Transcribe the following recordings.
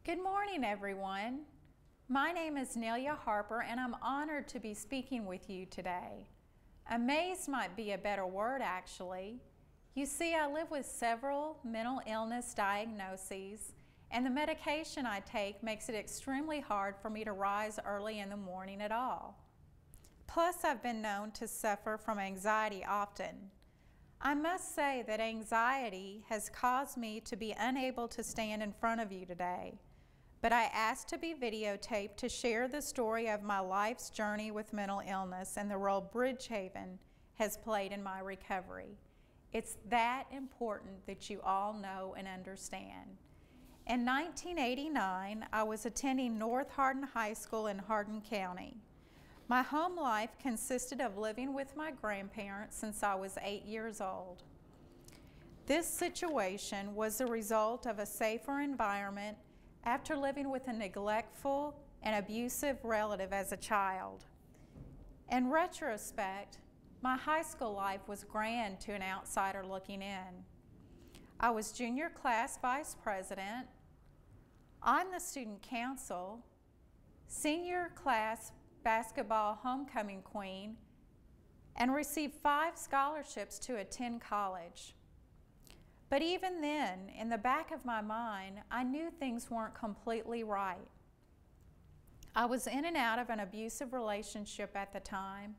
Good morning, everyone. My name is Nealia Harper, and I'm honored to be speaking with you today. Amazed might be a better word, actually. You see, I live with several mental illness diagnoses, and the medication I take makes it extremely hard for me to rise early in the morning at all. Plus, I've been known to suffer from anxiety often. I must say that anxiety has caused me to be unable to stand in front of you today. But I asked to be videotaped to share the story of my life's journey with mental illness and the role Bridgehaven has played in my recovery. It's that important that you all know and understand. In 1989, I was attending North Hardin High School in Hardin County. My home life consisted of living with my grandparents since I was 8 years old. This situation was the result of a safer environment after living with a neglectful and abusive relative as a child. In retrospect, my high school life was grand to an outsider looking in. I was junior class vice president, on the student council, senior class basketball homecoming queen, and received 5 scholarships to attend college. But even then, in the back of my mind, I knew things weren't completely right. I was in and out of an abusive relationship at the time,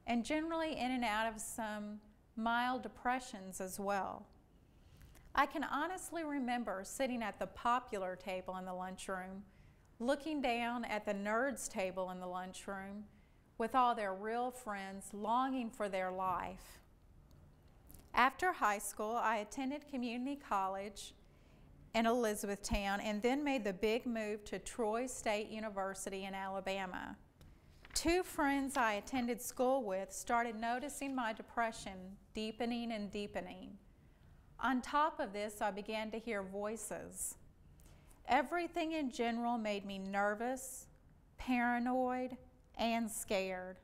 and generally in and out of some mild depressions as well. I can honestly remember sitting at the popular table in the lunchroom, looking down at the nerds table in the lunchroom with all their real friends longing for their life. After high school, I attended community college in Elizabethtown and then made the big move to Troy State University in Alabama. 2 friends I attended school with started noticing my depression deepening and deepening. On top of this, I began to hear voices. Everything in general made me nervous, paranoid, and scared.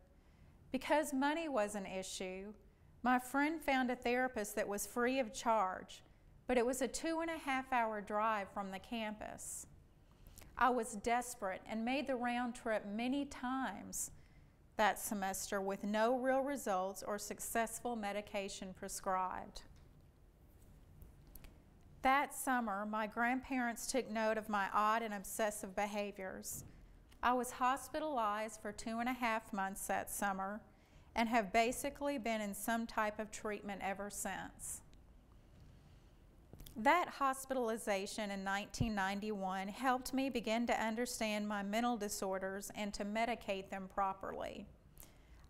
Because money was an issue, my friend found a therapist that was free of charge, but it was a 2.5-hour drive from the campus. I was desperate and made the round trip many times that semester with no real results or successful medication prescribed. That summer, my grandparents took note of my odd and obsessive behaviors. I was hospitalized for 2.5 months that summer and have basically been in some type of treatment ever since. That hospitalization in 1991 helped me begin to understand my mental disorders and to medicate them properly.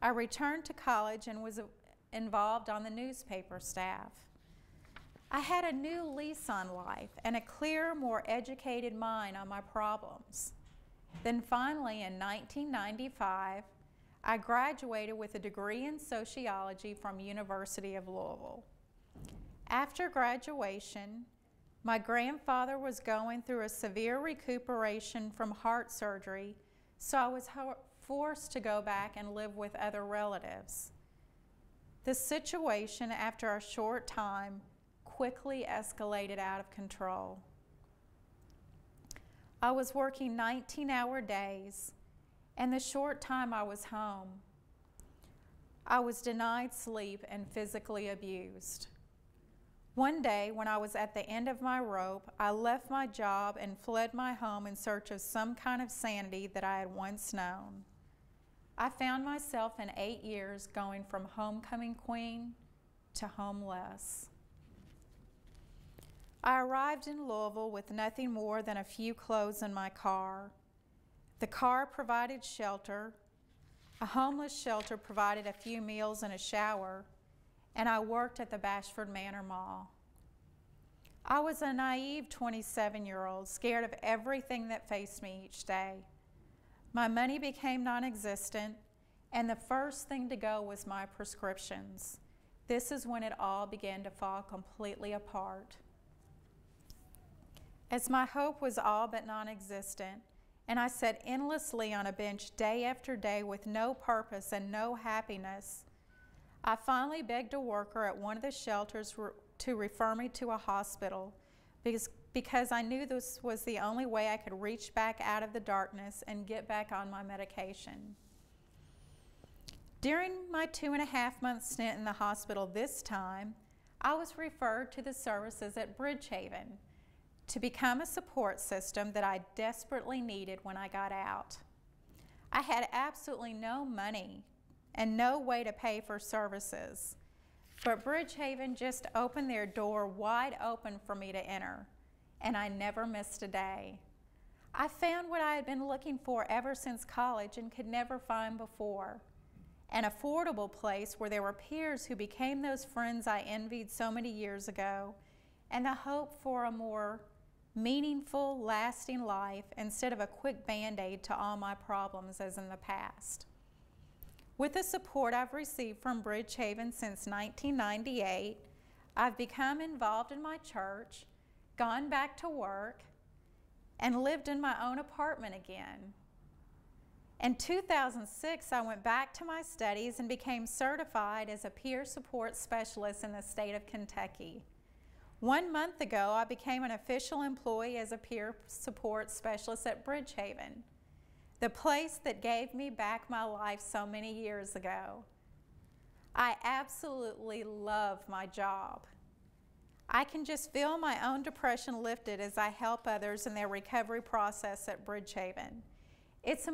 I returned to college and was involved on the newspaper staff. I had a new lease on life and a clearer, more educated mind on my problems. Then finally, in 1995, I graduated with a degree in sociology from University of Louisville. After graduation, my grandfather was going through a severe recuperation from heart surgery, so I was forced to go back and live with other relatives. The situation, after a short time, quickly escalated out of control. I was working 19-hour days, and the short time I was home, I was denied sleep and physically abused. One day, when I was at the end of my rope, I left my job and fled my home in search of some kind of sanity that I had once known. I found myself in 8 years going from homecoming queen to homeless. I arrived in Louisville with nothing more than a few clothes in my car. The car provided shelter, a homeless shelter provided a few meals and a shower, and I worked at the Bashford Manor Mall. I was a naive 27-year-old, scared of everything that faced me each day. My money became non-existent, and the first thing to go was my prescriptions. This is when it all began to fall completely apart. As my hope was all but non-existent, and I sat endlessly on a bench day after day with no purpose and no happiness, I finally begged a worker at one of the shelters to refer me to a hospital, because I knew this was the only way I could reach back out of the darkness and get back on my medication. During my 2.5-month stint in the hospital this time, I was referred to the services at Bridgehaven to become a support system that I desperately needed when I got out. I had absolutely no money and no way to pay for services, but Bridgehaven just opened their door wide open for me to enter, and I never missed a day. I found what I had been looking for ever since college and could never find before. An affordable place where there were peers who became those friends I envied so many years ago, and the hope for a more meaningful, lasting life instead of a quick Band-Aid to all my problems as in the past. With the support I've received from Bridgehaven since 1998, I've become involved in my church, gone back to work, and lived in my own apartment again. In 2006, I went back to my studies and became certified as a peer support specialist in the state of Kentucky. 1 month ago, I became an official employee as a peer support specialist at Bridgehaven, the place that gave me back my life so many years ago. I absolutely love my job. I can just feel my own depression lifted as I help others in their recovery process at Bridgehaven. It's